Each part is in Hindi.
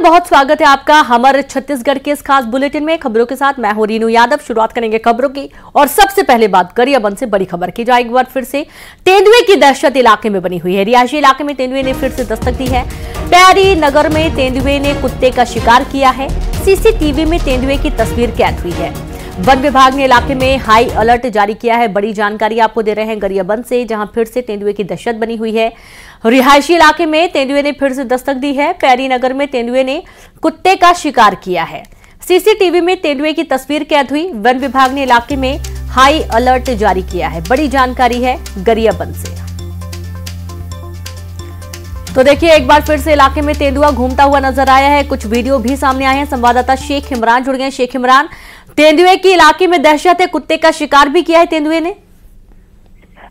बहुत स्वागत है आपका हमारे छत्तीसगढ़ के इस खास बुलेटिन में। खबरों के साथ मैं हूं रीनू यादव। शुरुआत करेंगे खबरों की और सबसे पहले बात गरियाबंद से बड़ी खबर की जाए। एक बार फिर से तेंदुए की दहशत इलाके में बनी हुई है। रिहायशी इलाके में तेंदुए ने फिर से दस्तक दी है। पैरी नगर में तेंदुए ने कुत्ते का शिकार किया है। सीसीटीवी में तेंदुए की तस्वीर कैद हुई है। वन विभाग ने इलाके में हाई अलर्ट जारी किया है। बड़ी जानकारी आपको दे रहे हैं गरियाबंद से, जहां फिर से तेंदुए की दहशत बनी हुई है। रिहायशी इलाके में तेंदुए ने फिर से दस्तक दी है। पैरी नगर में तेंदुए ने कुत्ते का शिकार किया है। सीसीटीवी में तेंदुए की तस्वीर कैद हुई। वन विभाग ने इलाके में हाई अलर्ट जारी किया है। बड़ी जानकारी है गरियाबंद से। तो देखिए, एक बार फिर से इलाके में तेंदुआ घूमता हुआ नजर आया है। कुछ वीडियो भी सामने आए हैं। संवाददाता शेख इमरान जुड़ गए। शेख इमरान, तेंदुए की इलाके में दहशत है, कुत्ते का शिकार भी किया है तेंदुए ने।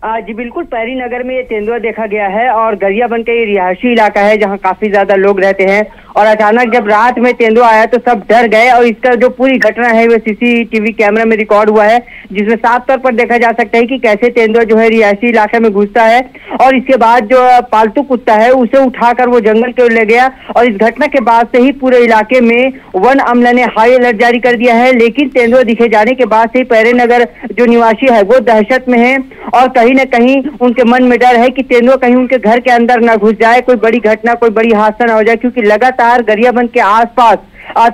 जी बिल्कुल, पैरी नगर में ये तेंदुआ देखा गया है और गरियाबंद का ये रिहायशी इलाका है जहां काफी ज्यादा लोग रहते हैं। और अचानक जब रात में तेंदुआ आया तो सब डर गए और इसका जो पूरी घटना है वो सीसीटीवी कैमरा में रिकॉर्ड हुआ है, जिसमें साफ तौर पर देखा जा सकता है कि कैसे तेंदुआ जो है रिहायशी इलाके में घुसता है और इसके बाद जो पालतू कुत्ता है उसे उठाकर वो जंगल की ओर ले गया। और इस घटना के बाद से ही पूरे इलाके में वन अमला ने हाई अलर्ट जारी कर दिया है। लेकिन तेंदुआ दिखे जाने के बाद से पैरी नगर जो निवासी है वो दहशत में है और कहीं न कहीं उनके मन में डर है कि तेंदुआ कहीं उनके घर के अंदर ना घुस जाए, कोई बड़ी घटना, कोई बड़ी हादसा ना हो जाए, क्योंकि लगातार गरियाबंद के आसपास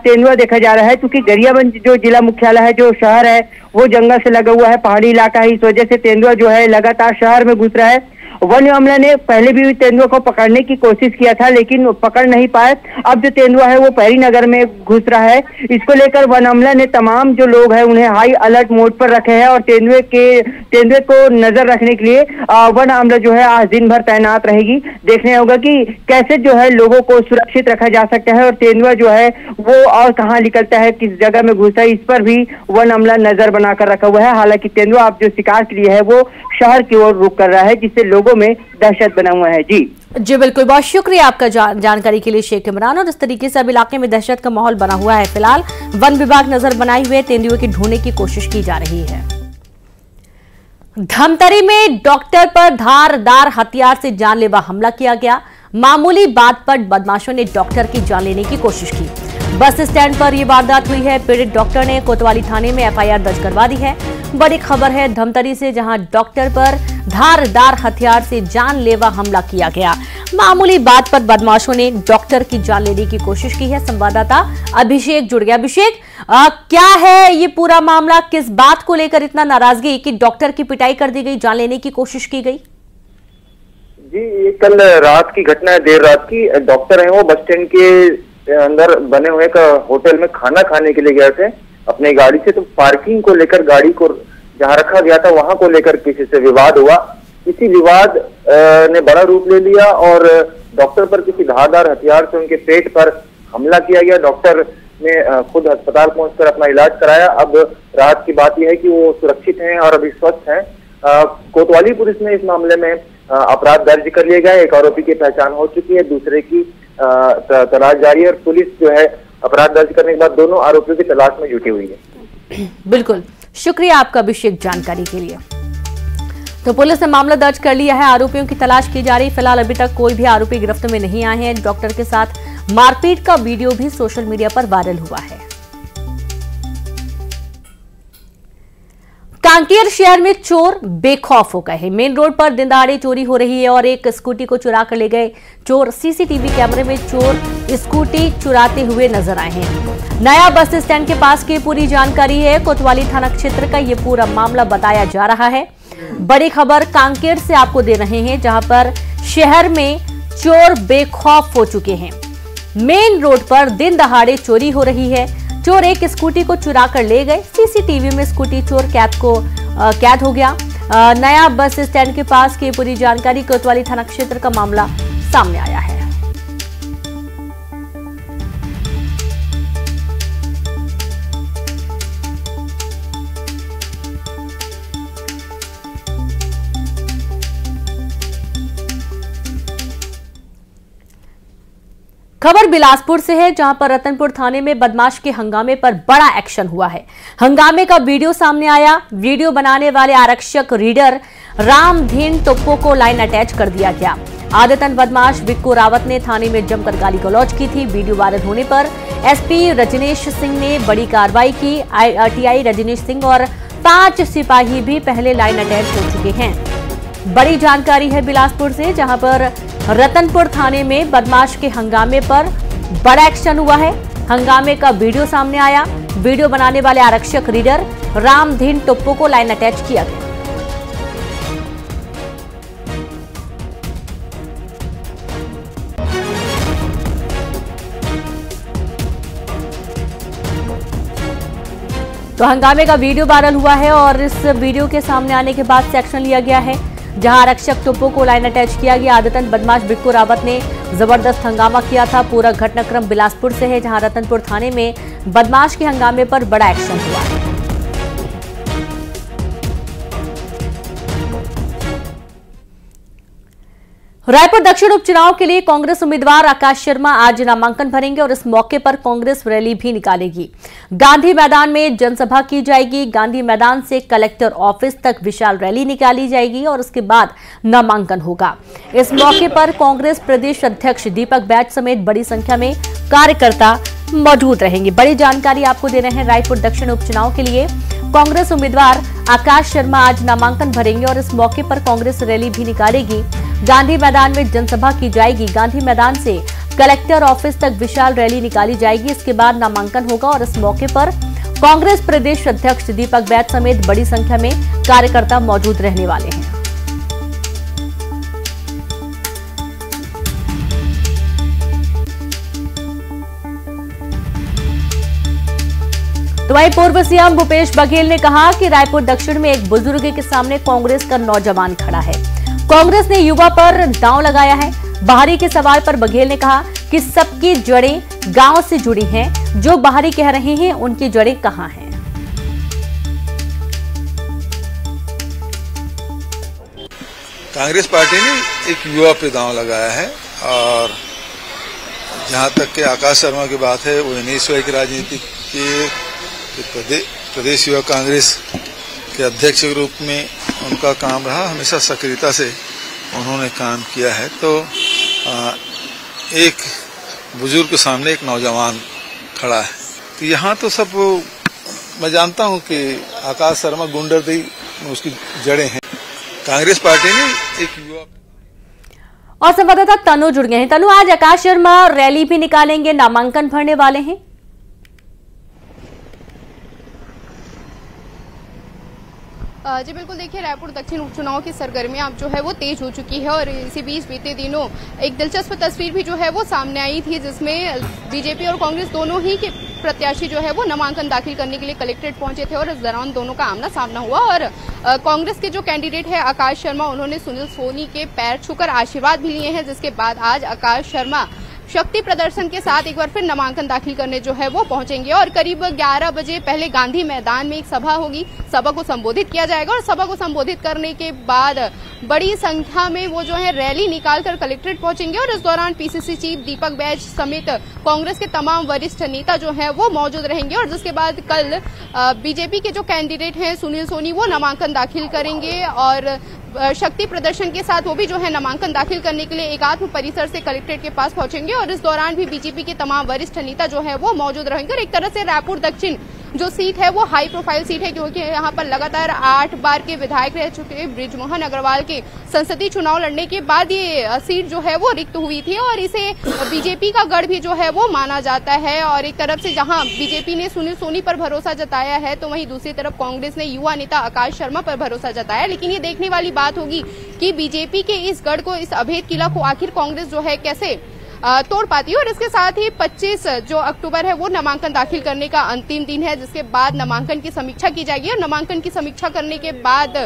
तेंदुआ देखा जा रहा है। क्योंकि गरियाबंद जो जिला मुख्यालय है, जो शहर है, वो जंगल से लगा हुआ है, पहाड़ी इलाका है। इस वजह से तेंदुआ जो है लगातार शहर में घुस रहा है। वन अमला ने पहले भी तेंदुआ को पकड़ने की कोशिश किया था लेकिन पकड़ नहीं पाए। अब जो तेंदुआ है वो पैरी नगर में घुस रहा है। इसको लेकर वन अमला ने तमाम जो लोग हैं उन्हें हाई अलर्ट मोड पर रखे हैं और तेंदुए को नजर रखने के लिए वन अमला जो है आज दिन भर तैनात रहेगी। देखने होगा कि कैसे जो है लोगों को सुरक्षित रखा जा सकता है और तेंदुआ जो है वो और कहाँ निकलता है, किस जगह में घुसता है, इस पर भी वन अमला नजर बनाकर रखा हुआ है। हालांकि तेंदुआ अब जो शिकार के लिए है वो शहर की ओर रुख कर रहा है, जिससे लोगों में दहशत बना हुआ है। जी बिल्कुल, बहुत शुक्रिया आपका जानकारी के लिए शेख इमरान। और इस तरीके से अब इलाके में दहशत का माहौल बना हुआ है। फिलहाल वन विभाग नजर बनाए हुए तेंदुए की ढूंढने की कोशिश की जा रही है। धमतरी में डॉक्टर पर धारदार हथियार से जानलेवा हमला किया गया। मामूली बात पर बदमाशों ने डॉक्टर की जान लेने की कोशिश की। बस स्टैंड पर यह वारदात हुई है। पीड़ित डॉक्टर ने कोतवाली थाने में एफआईआर दर्ज करवा दी है। बड़ी खबर है धमतरी से, जहां डॉक्टर पर धारदार हथियार से जानलेवा हमला किया गया। मामूली बात पर बदमाशों ने डॉक्टर की जान लेने की कोशिश की है। संवाददाता अभिषेक जुड़ गया। अभिषेक, क्या है ये पूरा मामला? किस बात को लेकर इतना नाराजगी कि डॉक्टर की पिटाई कर दी गई, जान लेने की कोशिश की गई? जी, ये कल रात की घटना है, देर रात की। डॉक्टर है वो बस स्टैंड के अंदर बने हुए एक होटल में खाना खाने के लिए गए थे अपनी गाड़ी से। तो पार्किंग को लेकर, गाड़ी को जहां रखा गया था वहां को लेकर किसी से विवाद हुआ। इसी विवाद ने बड़ा रूप ले लिया और डॉक्टर पर किसी धारदार हथियार से उनके पेट पर हमला किया गया। डॉक्टर ने खुद अस्पताल पहुंचकर अपना इलाज कराया। अब रात की बात यह है कि वो सुरक्षित हैं और अभी स्वस्थ हैं। कोतवाली पुलिस ने इस मामले में अपराध दर्ज कर लिया गया। एक आरोपी की पहचान हो चुकी है, दूसरे की तलाश जारी है और पुलिस जो है अपराध दर्ज करने के बाद दोनों आरोपियों की तलाश में जुटी हुई है। बिल्कुल, शुक्रिया आपका अभिषेक जानकारी के लिए। तो पुलिस ने मामला दर्ज कर लिया है। आरोपियों की तलाश की जा रही। फिलहाल अभी तक कोई भी आरोपी गिरफ्त में नहीं आए हैं। डॉक्टर के साथ मारपीट का वीडियो भी सोशल मीडिया पर वायरल हुआ है। कांकेर शहर में चोर बेखौफ हो गए हैं। मेन रोड पर दिन दहाड़े चोरी हो रही है और एक स्कूटी को चुरा कर ले गए चोर। सीसीटीवी कैमरे में चोर स्कूटी चुराते हुए नजर आए हैं। नया बस स्टैंड के पास की पूरी जानकारी है। कोतवाली थाना क्षेत्र का ये पूरा मामला बताया जा रहा है। बड़ी खबर कांकेर से आपको दे रहे हैं, जहां पर शहर में चोर बेखौफ हो चुके हैं। मेन रोड पर दिन दहाड़े चोरी हो रही है। चोर एक स्कूटी को चुरा कर ले गए। सीसीटीवी में स्कूटी चोर कैद हो गया। नया बस स्टैंड के पास की पूरी जानकारी, कोतवाली थाना क्षेत्र का मामला सामने आया है। खबर बिलासपुर से है, जहां पर रतनपुर थाने में बदमाश के हंगामे पर बड़ा एक्शन हुआ है। हंगामे का वीडियो सामने आया। वीडियो बनाने वाले आरक्षक रीडर रामधीन टोप्पो को लाइन अटैच कर दिया गया। आदतन बदमाश बिक्कू रावत ने थाने में जमकर गाली गलौज की थी। वीडियो वायरल होने पर एसपी रजनीश सिंह ने बड़ी कार्रवाई की। आरटीआई रजनीश सिंह और 5 सिपाही भी पहले लाइन अटैच हो चुके हैं। बड़ी जानकारी है बिलासपुर से, जहां पर रतनपुर थाने में बदमाश के हंगामे पर बड़ा एक्शन हुआ है। हंगामे का वीडियो सामने आया। वीडियो बनाने वाले आरक्षक रीडर रामधीन टोप्पो को लाइन अटैच किया गया। तो हंगामे का वीडियो वायरल हुआ है और इस वीडियो के सामने आने के बाद से एक्शन लिया गया है, जहां आरक्षक टोप्पो को लाइन अटैच किया गया। आदतन बदमाश बिक्कू रावत ने जबरदस्त हंगामा किया था। पूरा घटनाक्रम बिलासपुर से है, जहां रतनपुर थाने में बदमाश के हंगामे पर बड़ा एक्शन हुआ है। रायपुर दक्षिण उपचुनाव के लिए कांग्रेस उम्मीदवार आकाश शर्मा आज नामांकन भरेंगे और इस मौके पर कांग्रेस रैली भी निकालेगी। गांधी मैदान में जनसभा की जाएगी। गांधी मैदान से कलेक्टर ऑफिस तक विशाल रैली निकाली जाएगी और उसके बाद नामांकन होगा। इस मौके पर कांग्रेस प्रदेश अध्यक्ष दीपक बैज समेत बड़ी संख्या में कार्यकर्ता मौजूद रहेंगे। बड़ी जानकारी आपको दे रहे हैं। रायपुर दक्षिण उपचुनाव के लिए कांग्रेस उम्मीदवार आकाश शर्मा आज नामांकन भरेंगे और इस मौके पर कांग्रेस रैली भी निकालेगी। गांधी मैदान में जनसभा की जाएगी। गांधी मैदान से कलेक्टर ऑफिस तक विशाल रैली निकाली जाएगी। इसके बाद नामांकन होगा और इस मौके पर कांग्रेस प्रदेश अध्यक्ष दीपक बैज समेत बड़ी संख्या में कार्यकर्ता मौजूद रहने वाले हैं। तो वहीं पूर्व सीएम भूपेश बघेल ने कहा कि रायपुर दक्षिण में एक बुजुर्ग के सामने कांग्रेस का नौजवान खड़ा है। कांग्रेस ने युवा पर दांव लगाया है। बाहरी के सवाल पर बघेल ने कहा कि सबकी जड़ें गांव से जुड़ी हैं। जो बाहरी कह रहे हैं उनकी जड़ें कहां हैं? कांग्रेस पार्टी ने एक युवा पे दांव लगाया है और जहां तक के आकाश शर्मा की बात है, वो NSY की राजनीति के प्रदेश युवा कांग्रेस के अध्यक्ष के रूप में उनका काम रहा। हमेशा सक्रियता से उन्होंने काम किया है। तो एक बुजुर्ग के सामने एक नौजवान खड़ा है। तो यहाँ तो सब मैं जानता हूँ कि आकाश शर्मा गुंडरदी में उसकी जड़ें हैं। कांग्रेस पार्टी ने एक युवा और संवाददाता तनु जुड़ गए हैं। तनु, आज आकाश शर्मा रैली भी निकालेंगे, नामांकन भरने वाले हैं। जी बिल्कुल, देखिए रायपुर दक्षिण उपचुनाव की सरगर्मियां अब जो है वो तेज हो चुकी है और इसी बीच बीते दिनों एक दिलचस्प तस्वीर भी जो है वो सामने आई थी, जिसमें बीजेपी और कांग्रेस दोनों ही के प्रत्याशी जो है वो नामांकन दाखिल करने के लिए कलेक्ट्रेट पहुंचे थे और इस दौरान दोनों का आमना सामना हुआ और कांग्रेस के जो कैंडिडेट है आकाश शर्मा, उन्होंने सुनील सोनी के पैर छूकर आशीर्वाद भी लिए हैं, जिसके बाद आज आकाश शर्मा शक्ति प्रदर्शन के साथ एक बार फिर नामांकन दाखिल करने जो है वो पहुंचेंगे और करीब 11 बजे पहले गांधी मैदान में एक सभा होगी। सभा को संबोधित किया जाएगा और सभा को संबोधित करने के बाद बड़ी संख्या में वो जो है रैली निकालकर कलेक्ट्रेट पहुंचेंगे और इस दौरान पीसीसी चीफ दीपक बैज समेत कांग्रेस के तमाम वरिष्ठ नेता जो है वो मौजूद रहेंगे और जिसके बाद कल बीजेपी के जो कैंडिडेट हैं सुनील सोनी, वो नामांकन दाखिल करेंगे और शक्ति प्रदर्शन के साथ वो भी जो है नामांकन दाखिल करने के लिए एकात्म परिसर से कलेक्ट्रेट के पास पहुंचेंगे और इस दौरान भी बीजेपी के तमाम वरिष्ठ नेता जो है वो मौजूद रहेंगे। और एक तरह से रायपुर दक्षिण जो सीट है वो हाई प्रोफाइल सीट है, क्योंकि यहाँ पर लगातार 8 बार के विधायक रह चुके बृजमोहन अग्रवाल के संसदीय चुनाव लड़ने के बाद ये सीट जो है वो रिक्त हुई थी और इसे बीजेपी का गढ़ भी जो है वो माना जाता है। और एक तरफ से जहां बीजेपी ने सुनील सोनी पर भरोसा जताया है, तो वहीं दूसरी तरफ कांग्रेस ने युवा नेता आकाश शर्मा पर भरोसा जताया। लेकिन ये देखने वाली बात होगी कि बीजेपी के इस गढ़ को, इस अभेद किला को आखिर कांग्रेस जो है कैसे तोड़ पाती है। और इसके साथ ही 25 जो अक्टूबर है वो नामांकन दाखिल करने का अंतिम दिन है, जिसके बाद नामांकन की समीक्षा की जाएगी और नामांकन की समीक्षा करने के बाद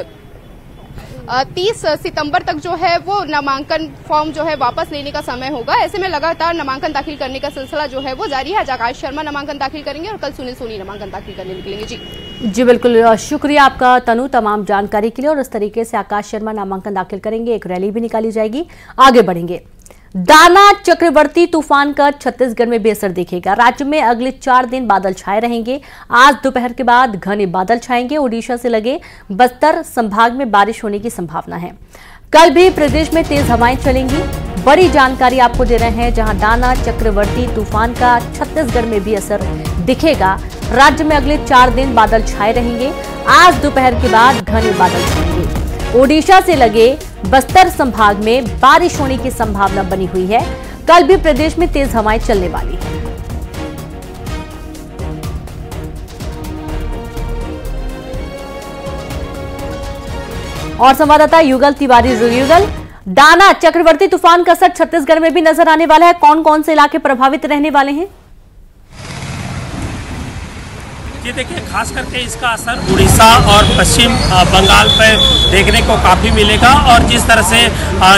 30 सितंबर तक जो है वो नामांकन फॉर्म जो है वापस लेने का समय होगा। ऐसे में लगातार नामांकन दाखिल करने का सिलसिला जो है वो जारी है। आज आकाश शर्मा नामांकन दाखिल करेंगे और कल सुनील सोनी नामांकन दाखिल करने निकलेंगे। जी बिल्कुल, शुक्रिया आपका तनु तमाम जानकारी के लिए। और इस तरीके से आकाश शर्मा नामांकन दाखिल करेंगे, एक रैली भी निकाली जाएगी। आगे बढ़ेंगे। दाना चक्रवर्ती तूफान का छत्तीसगढ़ में बेअसर दिखेगा। राज्य में अगले 4 दिन बादल छाए रहेंगे। आज दोपहर के बाद घने बादल छाएंगे। ओडिशा से लगे बस्तर संभाग में बारिश होने की संभावना है। कल भी प्रदेश में तेज हवाएं चलेंगी। बड़ी जानकारी आपको दे रहे हैं, जहां दाना चक्रवर्ती तूफान का छत्तीसगढ़ में भी असर दिखेगा। राज्य में अगले 4 दिन बादल छाए रहेंगे। आज दोपहर के बाद घने बादल छाएंगे। ओडिशा से लगे बस्तर संभाग में बारिश होने की संभावना बनी हुई है। कल भी प्रदेश में तेज हवाएं चलने वाली है। और संवाददाता युगल तिवारी, युगल, दाना चक्रवर्ती तूफान का असर छत्तीसगढ़ में भी नजर आने वाला है। कौन कौन से इलाके प्रभावित रहने वाले हैं? ये देखिए, खास करके इसका असर उड़ीसा और पश्चिम बंगाल पर देखने को काफ़ी मिलेगा। और जिस तरह से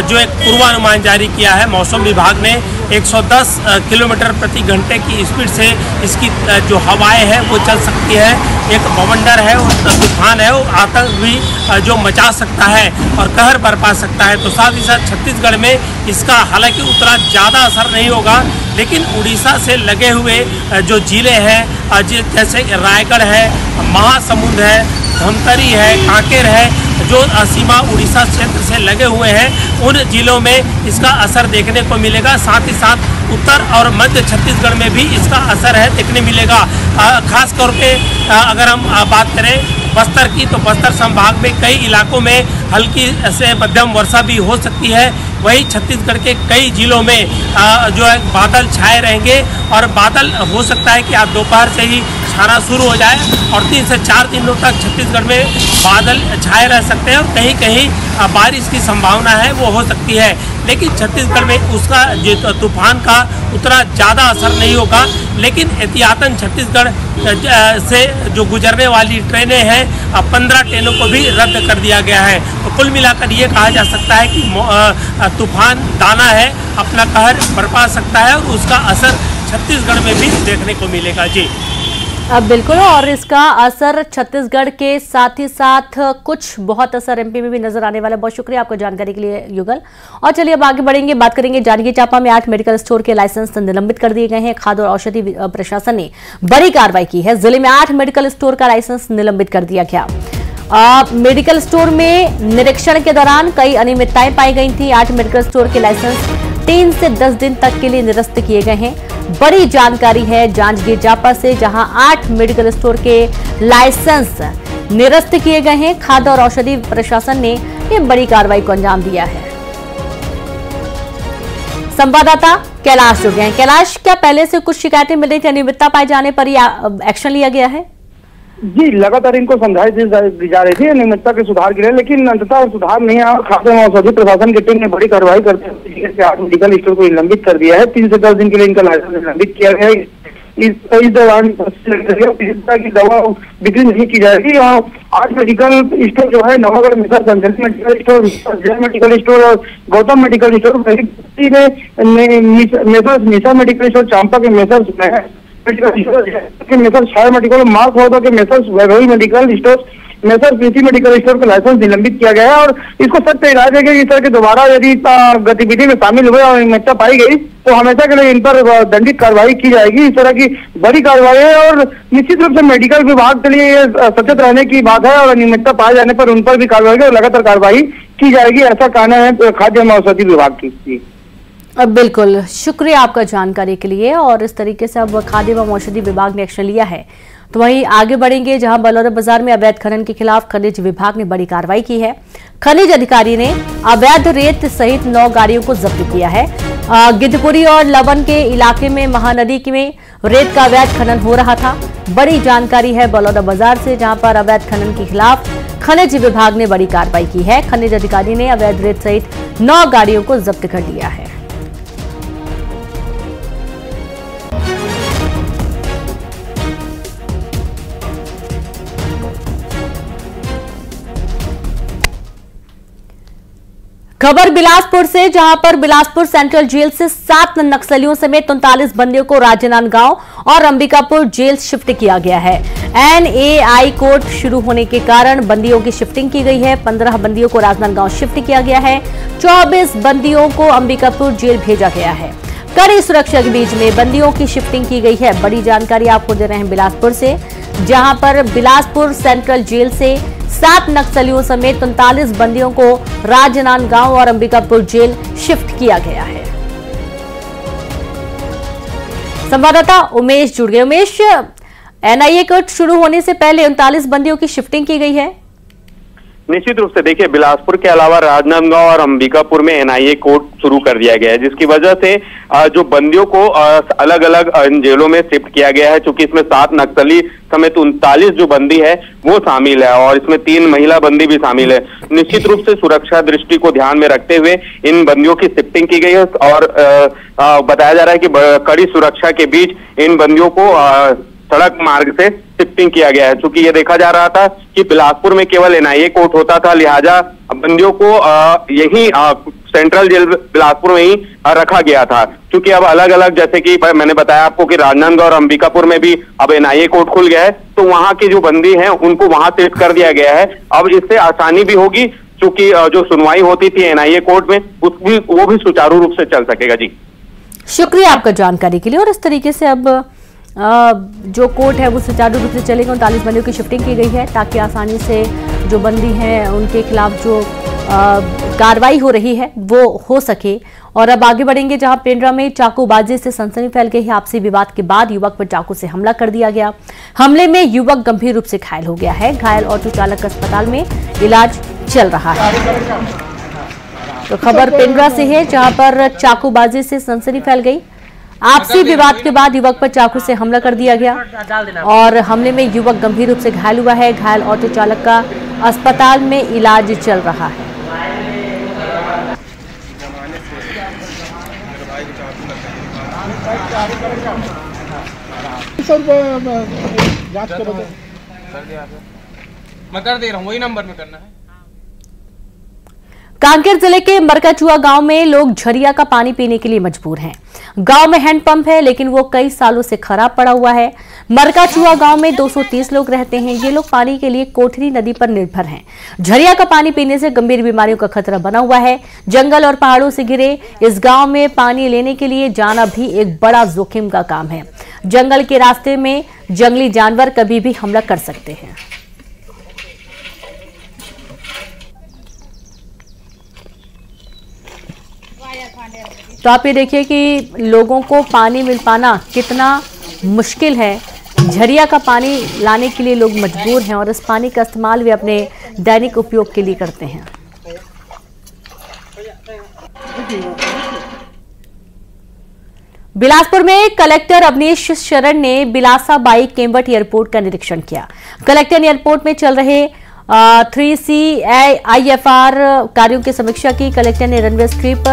जो एक पूर्वानुमान जारी किया है मौसम विभाग ने, 110 किलोमीटर प्रति घंटे की स्पीड से इसकी जो हवाएं हैं वो चल सकती है। एक बवंडर है, वो तूफान है, वो आतंक भी जो मचा सकता है और कहर बरपा सकता है। तो साथ ही साथ छत्तीसगढ़ में इसका हालांकि उतना ज़्यादा असर नहीं होगा, लेकिन उड़ीसा से लगे हुए जो जिले हैं जैसे रायगढ़ है, महासमुंद है, धमतरी है, कांकेर है, जो सीमा उड़ीसा क्षेत्र से लगे हुए हैं, उन जिलों में इसका असर देखने को मिलेगा। साथ ही साथ उत्तर और मध्य छत्तीसगढ़ में भी इसका असर है देखने मिलेगा। खास तौर पे अगर हम बात करें बस्तर की, तो बस्तर संभाग में कई इलाकों में हल्की से मध्यम वर्षा भी हो सकती है। वहीं छत्तीसगढ़ के कई जिलों में जो है बादल छाए रहेंगे और बादल हो सकता है कि आज दोपहर से ही छाना शुरू हो जाए और 3 से 4 दिनों तक छत्तीसगढ़ में बादल छाए रह सकते हैं और कहीं कहीं बारिश की संभावना है वो हो सकती है। लेकिन छत्तीसगढ़ में उसका जो तूफान का उतना ज़्यादा असर नहीं होगा, लेकिन एहतियातन छत्तीसगढ़ से जो गुजरने वाली ट्रेनें हैं 15 ट्रेनों को भी रद्द कर दिया गया है। तो कुल मिलाकर ये कहा जा सकता है कि तूफान दाना है, अपना कहर बरपा सकता है और उसका असर छत्तीसगढ़ में भी देखने को मिलेगा। जी अब बिल्कुल, और इसका असर छत्तीसगढ़ के साथ ही साथ कुछ बहुत असर एमपी में भी नजर आने वाला है। बहुत शुक्रिया आपको जानकारी के लिए युगल। और चलिए अब आगे बढ़ेंगे, बात करेंगे जांजगीर चांपा में 8 मेडिकल स्टोर के लाइसेंस निलंबित कर दिए गए हैं। खाद्य और औषधि प्रशासन ने बड़ी कार्रवाई की है। जिले में 8 मेडिकल स्टोर का लाइसेंस निलंबित कर दिया गया। मेडिकल स्टोर में निरीक्षण के दौरान कई अनियमितताएं पाई गई थी। 8 मेडिकल स्टोर के लाइसेंस 3 से 10 दिन तक के लिए निरस्त किए गए हैं। बड़ी जानकारी है जांजगीर चांपा से, जहां 8 मेडिकल स्टोर के लाइसेंस निरस्त किए गए हैं। खाद्य और औषधि प्रशासन ने ये बड़ी कार्रवाई को अंजाम दिया है। संवाददाता कैलाश जुड़ गए हैं। कैलाश, क्या पहले से कुछ शिकायतें मिल रही थी, अनियमितता पाए जाने पर ही एक्शन लिया गया है? जी, लगातार इनको समझाई दी जा रही थी अनियमितता के सुधार के लिए, लेकिन अंततः सुधार नहीं आया। खाद्य एवं औषधि प्रशासन की टीम ने बड़ी कार्रवाई करते हुए 8 मेडिकल स्टोर को निलंबित कर दिया है। 3 से 10 दिन के लिए इनका लाइसेंस निलंबित किया गया है। इस दौरान की दवा बिक्री नहीं की जाएगी। और 8 मेडिकल स्टोर जो है Navagarh messrs Sanjali medical store, Jai medical store और Gautam medical store, messrs Nisha medical store Champa के मेसर्स मेसर्स छाया मेडिकल, मार्क होता के messrs Vaibhavi medical store, messrs Preeti medical store का लाइसेंस निलंबित किया गया है। और इसको सख्त हिदायत है कि इस तरह के दोबारा यदि गतिविधि में शामिल हुए और अनियमितता पाई गई तो हमेशा के लिए इन पर दंडित कार्रवाई की जाएगी। इस तरह की बड़ी कार्रवाई है और निश्चित रूप से मेडिकल विभाग के लिए सचेत रहने की बात है और अनियमितता पाए जाने पर उन पर भी कार्रवाई और लगातार कार्रवाई की जाएगी, ऐसा कहना है खाद्य एवं औषधि विभाग की। अब बिल्कुल, शुक्रिया आपका जानकारी के लिए। और इस तरीके से अब खाद्य एवं औषधि विभाग ने एक्शन लिया है। तो वहीं आगे बढ़ेंगे, जहां बलौदाबाजार में अवैध खनन के खिलाफ खनिज विभाग ने बड़ी कार्रवाई की है। खनिज अधिकारी ने अवैध रेत सहित 9 गाड़ियों को जब्त किया है। गिद्धपुरी और लवन के इलाके में महानदी में रेत का अवैध खनन हो रहा था। बड़ी जानकारी है बलौदाबाजार से, जहां पर अवैध खनन के खिलाफ खनिज विभाग ने बड़ी कार्रवाई की है। खनिज अधिकारी ने अवैध रेत सहित 9 गाड़ियों को जब्त कर लिया है। खबर बिलासपुर से, जहां पर बिलासपुर सेंट्रल जेल से 7 नक्सलियों समेत 39 बंदियों को राजनांदगांव और अंबिकापुर जेल शिफ्ट किया गया है। एनएआई कोर्ट शुरू होने के कारण बंदियों की शिफ्टिंग की गई है। 15 बंदियों को राजनांदगांव शिफ्ट किया गया है। 24 बंदियों को अंबिकापुर जेल भेजा गया है। कड़ी सुरक्षा के बीच में बंदियों की शिफ्टिंग की गई है। बड़ी जानकारी आपको दे रहे हैं बिलासपुर से, जहां पर बिलासपुर सेंट्रल जेल से 7 नक्सलियों समेत 39 बंदियों को राजनांदगांव और अंबिकापुर जेल शिफ्ट किया गया है। संवाददाता उमेश जुड़ गए। उमेश, एनआईए कोर्ट शुरू होने से पहले 39 बंदियों की शिफ्टिंग की गई है। निश्चित रूप से देखिए, बिलासपुर के अलावा राजनांदगांव और अंबिकापुर में एनआईए कोर्ट शुरू कर दिया गया है, जिसकी वजह से जो बंदियों को अलग अलग जेलों में शिफ्ट किया गया है। चूंकि इसमें 7 नक्सली समेत 39 जो बंदी है वो शामिल है और इसमें 3 महिला बंदी भी शामिल है। निश्चित रूप से सुरक्षा दृष्टि को ध्यान में रखते हुए इन बंदियों की शिफ्टिंग की गई है और बताया जा रहा है कि कड़ी सुरक्षा के बीच इन बंदियों को सड़क मार्ग से शिफ्टिंग किया गया है। चूंकि ये देखा जा रहा था कि बिलासपुर में केवल एनआईए कोर्ट होता था, लिहाजा बंदियों को यही सेंट्रल जेल बिलासपुर में ही रखा गया था। क्योंकि अब अलग अलग, जैसे कि मैंने बताया आपको कि राजनांदगांव और अंबिकापुर में भी अब एनआईए कोर्ट खुल गया है, तो वहां की जो बंदी हैं उनको वहां शिफ्ट कर दिया गया है। अब इससे आसानी भी होगी, चूंकि जो सुनवाई होती थी एनआईए कोर्ट में वो भी सुचारू रूप से चल सकेगा। जी शुक्रिया आपका जानकारी के लिए। और इस तरीके से अब जो कोर्ट है वो सुचारू रूप से चलेगा। 39 बंदियों की शिफ्टिंग की गई है ताकि आसानी से जो बंदी हैं उनके खिलाफ जो कार्रवाई हो रही है वो हो सके। और अब आगे बढ़ेंगे, जहां पेंड्रा में चाकूबाजी से सनसनी फैल गई है। आपसी विवाद के बाद युवक पर चाकू से हमला कर दिया गया। हमले में युवक गंभीर रूप से घायल हो गया है। घायल ऑटो चालक अस्पताल में इलाज चल रहा है। तो खबर पेंड्रा से है, जहां पर चाकूबाजी से सनसनी फैल गई। आपसी विवाद के बाद युवक पर चाकू से हमला कर दिया गया और हमले में युवक गंभीर रूप से घायल हुआ है। घायल ऑटो चालक का अस्पताल में इलाज चल रहा है। मैं कर दे रहा हूँ, वही नंबर में करना है। कांकेर जिले के मरकाचुआ गांव में लोग झरिया का पानी पीने के लिए मजबूर हैं। गांव में हैंडपंप है लेकिन वो कई सालों से खराब पड़ा हुआ है। मरकाचुआ गांव में 230 लोग रहते हैं। ये लोग पानी के लिए कोठरी नदी पर निर्भर हैं। झरिया का पानी पीने से गंभीर बीमारियों का खतरा बना हुआ है। जंगल और पहाड़ों से घिरे इस गांव में पानी लेने के लिए जाना भी एक बड़ा जोखिम का काम है। जंगल के रास्ते में जंगली जानवर कभी भी हमला कर सकते हैं। तो आप ये देखिए कि लोगों को पानी मिल पाना कितना मुश्किल है। झरिया का पानी लाने के लिए लोग मजबूर हैं और इस पानी का इस्तेमाल वे अपने दैनिक उपयोग के लिए करते हैं। बिलासपुर में कलेक्टर अवनीश शरण ने बिलासा बाई केम्बट एयरपोर्ट का निरीक्षण किया। कलेक्टर ने एयरपोर्ट में चल रहे 3CIFR कार्यों की समीक्षा की। कलेक्टर ने runway strip,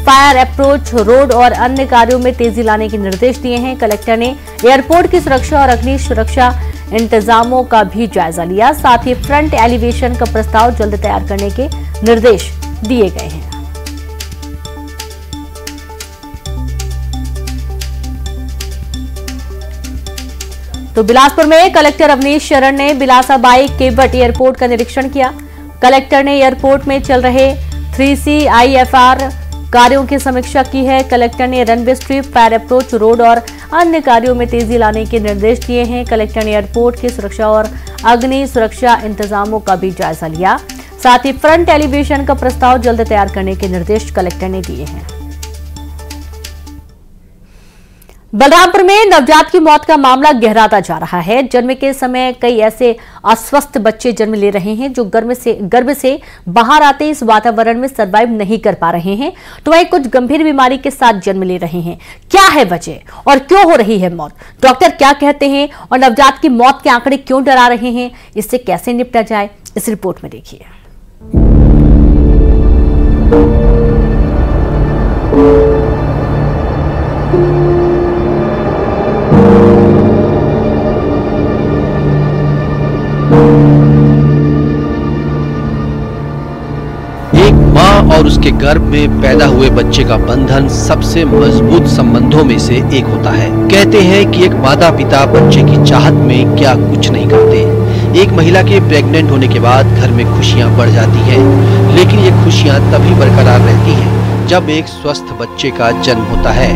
fire approach road और अन्य कार्यों में तेजी लाने के निर्देश दिए हैं। कलेक्टर ने एयरपोर्ट की सुरक्षा और अग्नि सुरक्षा इंतजामों का भी जायजा लिया। साथ ही फ्रंट एलिवेशन का प्रस्ताव जल्द तैयार करने के निर्देश दिए गए हैं। तो बिलासपुर में कलेक्टर अवनीश शरण ने बिलासा बाई केम्बट एयरपोर्ट का निरीक्षण किया। कलेक्टर ने एयरपोर्ट में चल रहे 3CIFR कार्यों की समीक्षा की है। कलेक्टर ने runway strip, fire approach road और अन्य कार्यों में तेजी लाने के निर्देश दिए हैं। कलेक्टर ने एयरपोर्ट की सुरक्षा और अग्नि सुरक्षा इंतजामों का भी जायजा लिया। साथ ही फ्रंट एलिवेशन का प्रस्ताव जल्द तैयार करने के निर्देश कलेक्टर ने दिए हैं। बलरामपुर में नवजात की मौत का मामला गहराता जा रहा है। जन्म के समय कई ऐसे अस्वस्थ बच्चे जन्म ले रहे हैं जो गर्भ से बाहर आते इस वातावरण में सर्वाइव नहीं कर पा रहे हैं, तो वहीं कुछ गंभीर बीमारी के साथ जन्म ले रहे हैं। क्या है वजह और क्यों हो रही है मौत? डॉक्टर क्या कहते हैं और नवजात की मौत के आंकड़े क्यों डरा रहे हैं? इससे कैसे निपटा जाए, इस रिपोर्ट में देखिए। और उसके गर्भ में पैदा हुए बच्चे का बंधन सबसे मजबूत संबंधों में से एक होता है। कहते हैं कि एक माता पिता बच्चे की चाहत में क्या कुछ नहीं करते। एक महिला के प्रेग्नेंट होने के बाद घर में खुशियां बढ़ जाती हैं, लेकिन ये खुशियां तभी बरकरार रहती हैं जब एक स्वस्थ बच्चे का जन्म होता है।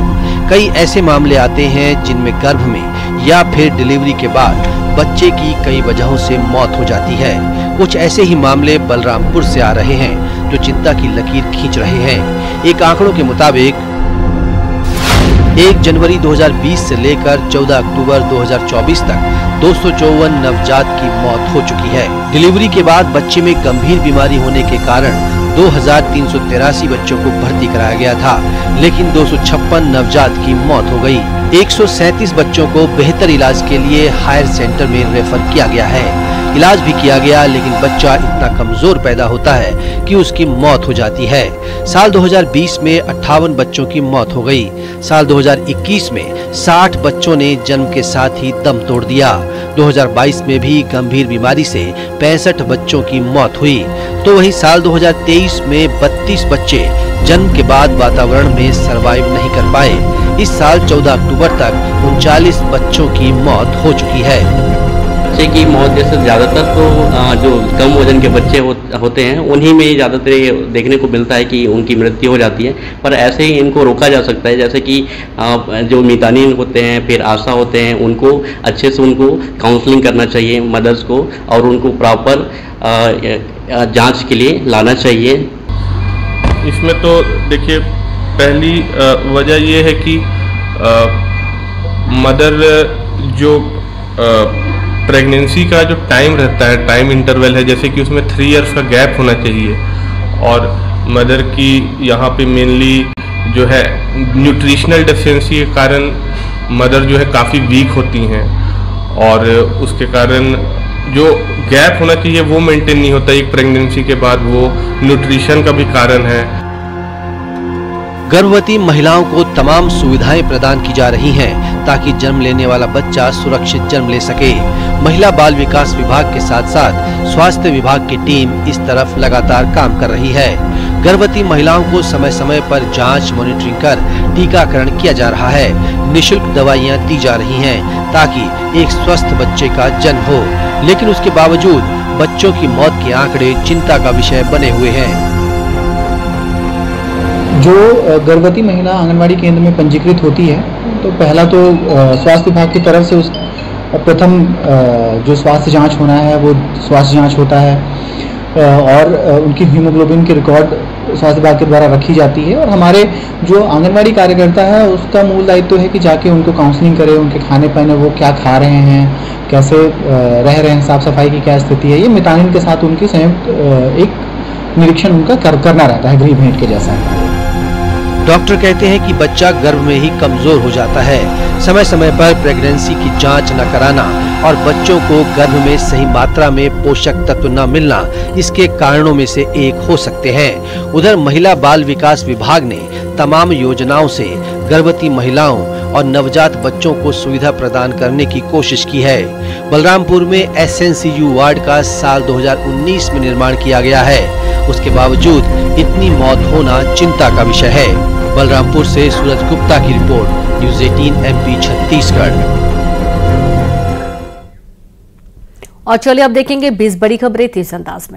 कई ऐसे मामले आते हैं जिनमें गर्भ में या फिर डिलीवरी के बाद बच्चे की कई वजहों से मौत हो जाती है। कुछ ऐसे ही मामले बलरामपुर से आ रहे हैं जो चिंता की लकीर खींच रहे हैं। एक आंकड़ों के मुताबिक 1 जनवरी 2020 से लेकर 14 अक्टूबर 2024 तक 254 नवजात की मौत हो चुकी है। डिलीवरी के बाद बच्चे में गंभीर बीमारी होने के कारण 2383 बच्चों को भर्ती कराया गया था, लेकिन 256 नवजात की मौत हो गई। 137 बच्चों को बेहतर इलाज के लिए हायर सेंटर में रेफर किया गया है। इलाज भी किया गया, लेकिन बच्चा इतना कमजोर पैदा होता है कि उसकी मौत हो जाती है। साल 2020 में 58 बच्चों की मौत हो गई। साल 2021 में 60 बच्चों ने जन्म के साथ ही दम तोड़ दिया। 2022 में भी गंभीर बीमारी से 65 बच्चों की मौत हुई। तो वहीं साल 2023 में 32 बच्चे जन्म के बाद वातावरण में सरवाइव नहीं कर पाए। इस साल 14 अक्टूबर तक 39 बच्चों की मौत हो चुकी है। बच्चे की मौत जैसे ज़्यादातर तो जो कम वजन के बच्चे होते हैं उन्हीं में ज़्यादातर ये देखने को मिलता है कि उनकी मृत्यु हो जाती है। पर ऐसे ही इनको रोका जा सकता है, जैसे कि जो मितानिन होते हैं, फिर आशा होते हैं, उनको अच्छे से उनको काउंसलिंग करना चाहिए मदर्स को, और उनको प्रॉपर जांच के लिए लाना चाहिए। इसमें तो देखिए पहली वजह ये है कि मदर जो प्रेगनेंसी का जो टाइम रहता है, टाइम इंटरवल है, जैसे कि उसमें 3 इयर्स का गैप होना चाहिए। और मदर की यहाँ पे मेनली जो है न्यूट्रिशनल डेफिशिएंसी के कारण मदर जो है काफ़ी वीक होती हैं, और उसके कारण जो गैप होना चाहिए वो मेंटेन नहीं होता एक प्रेगनेंसी के बाद। वो न्यूट्रिशन का भी कारण है। गर्भवती महिलाओं को तमाम सुविधाएं प्रदान की जा रही हैं ताकि जन्म लेने वाला बच्चा सुरक्षित जन्म ले सके। महिला बाल विकास विभाग के साथ साथ स्वास्थ्य विभाग की टीम इस तरफ लगातार काम कर रही है। गर्भवती महिलाओं को समय समय पर जांच, मॉनिटरिंग कर टीकाकरण किया जा रहा है। निःशुल्क दवाइयां दी जा रही हैं ताकि एक स्वस्थ बच्चे का जन्म हो, लेकिन उसके बावजूद बच्चों की मौत के आंकड़े चिंता का विषय बने हुए हैं। जो गर्भवती महिला आंगनवाड़ी केंद्र में पंजीकृत होती है, तो पहला तो स्वास्थ्य विभाग की तरफ से उस प्रथम जो स्वास्थ्य जांच होना है वो स्वास्थ्य जांच होता है, और उनकी हीमोग्लोबिन की रिकॉर्ड स्वास्थ्य विभाग के द्वारा रखी जाती है। और हमारे जो आंगनवाड़ी कार्यकर्ता है उसका मूल दायित्व है कि जाके उनको काउंसलिंग करें, उनके खाने पाने, वो क्या खा रहे हैं, कैसे रह रहे हैं, साफ सफाई की क्या स्थिति है। ये मितानिन के साथ उनकी संयुक्त एक निरीक्षण उनका करना रहता है, गृह भेंट के जैसा। डॉक्टर कहते हैं कि बच्चा गर्भ में ही कमजोर हो जाता है। समय समय पर प्रेगनेंसी की जांच न कराना और बच्चों को गर्भ में सही मात्रा में पोषक तत्व न मिलना इसके कारणों में से एक हो सकते हैं। उधर महिला बाल विकास विभाग ने तमाम योजनाओं से गर्भवती महिलाओं और नवजात बच्चों को सुविधा प्रदान करने की कोशिश की है। बलरामपुर में SNCU वार्ड का साल 2019 में निर्माण किया गया है। उसके बावजूद इतनी मौत होना चिंता का विषय है। बलरामपुर से सूरज गुप्ता की रिपोर्ट, न्यूज़ 18 MP छत्तीसगढ़। और चलिए अब देखेंगे 20 बड़ी खबरें तेज अंदाज में।